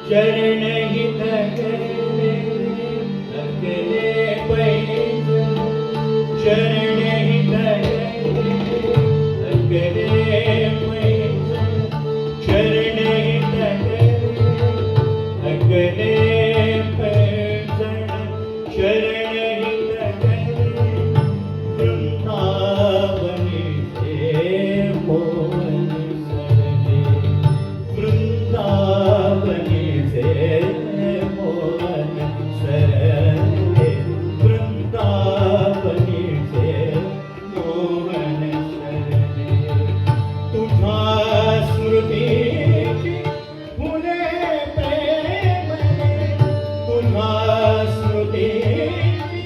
चरण ही थकले थकले पैज चरण ही थकले थकले पैज चरण ही थकले थकले पैज चरण ही थकले वृंदावनी से मोहन सरले वृंदावनी मोहन सरले वृंदावनी से मोहन सरले तुझा स्मृतीची फुले प्रेमने तुझा स्मृतीची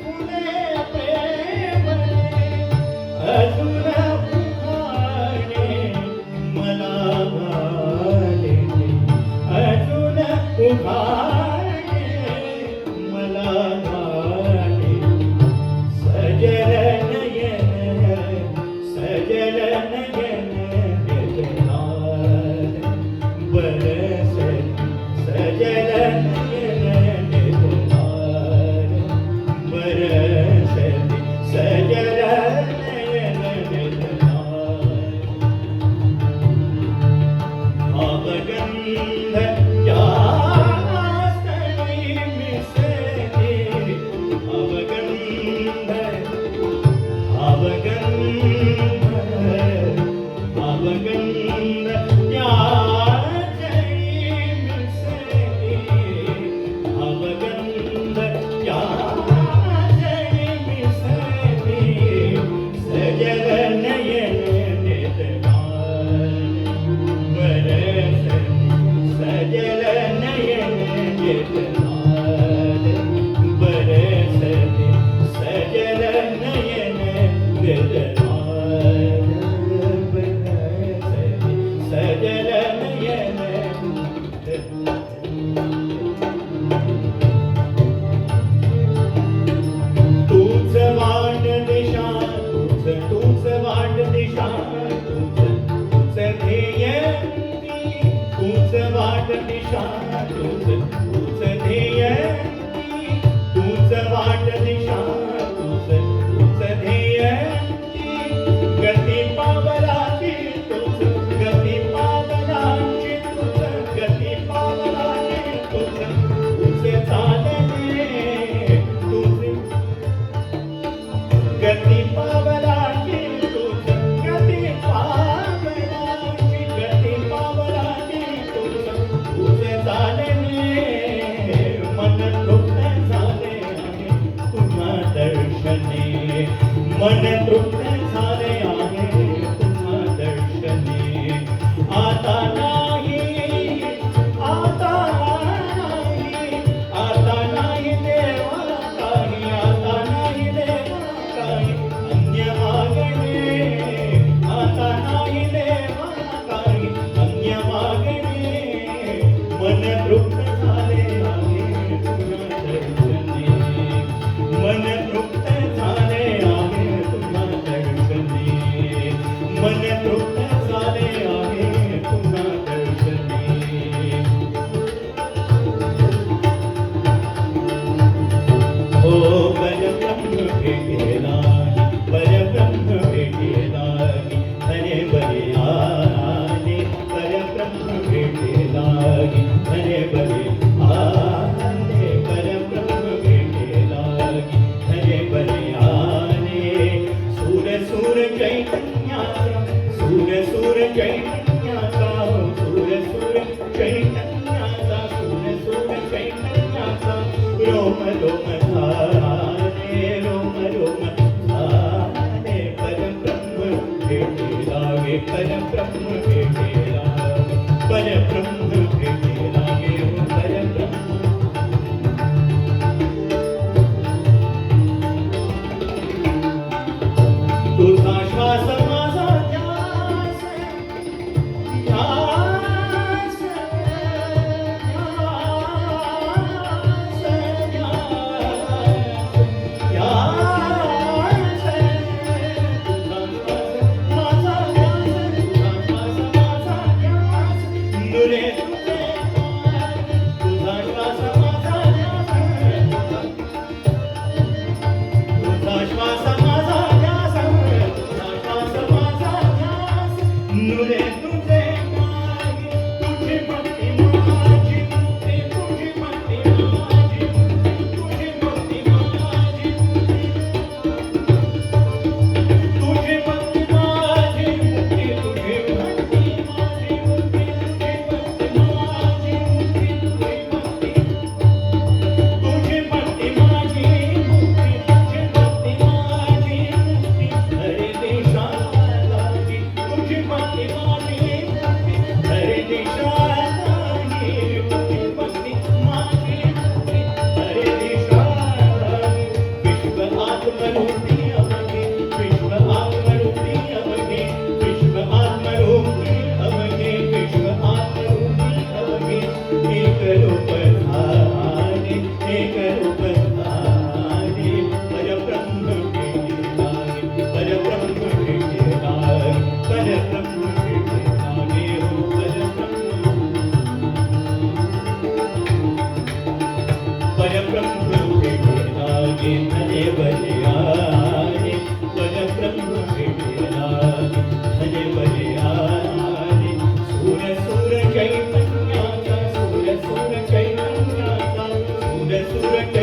फुले प्रेमने अजून उखाणे मला उभारे मला गाणे सजल नयन सजल नयन बेदनार बरस सजल नयन बेदनार मन तृप्त झाले आहे पुन्हा दर्शनी आता नाही आता नाही आता नाही देवा काही आता नाही देवा काही अन्य मागणे आता नाही देवा काही अन्य मागणे मन तृप्त झाले आहे पुन्हा दर्शनी मन तृप्त झाले आहे पुन्हा दर्शनी मन तृप्त झाले आहे पुन्हा दर्शनी ओ परब्रह्म भेटेला परब्रह्म भेटेला हरे बरे आले परब्रह्म भेटेला हरे बरे आले परब्रह्म भेटेला हरे बरे आले सूर सूर चैतन्याचा सूर सूर चैतन्याचा सूर सूर चैतन्याचा सूर सूर चैतन्याचा रोम रोम धारे रोम रोम धारे परब्रह्म भेटेला परब्रह्म भेटेला परब्रह्म भेटेला परब्रह्म तुझा श्वास माझा ध्यास ध्यास सूर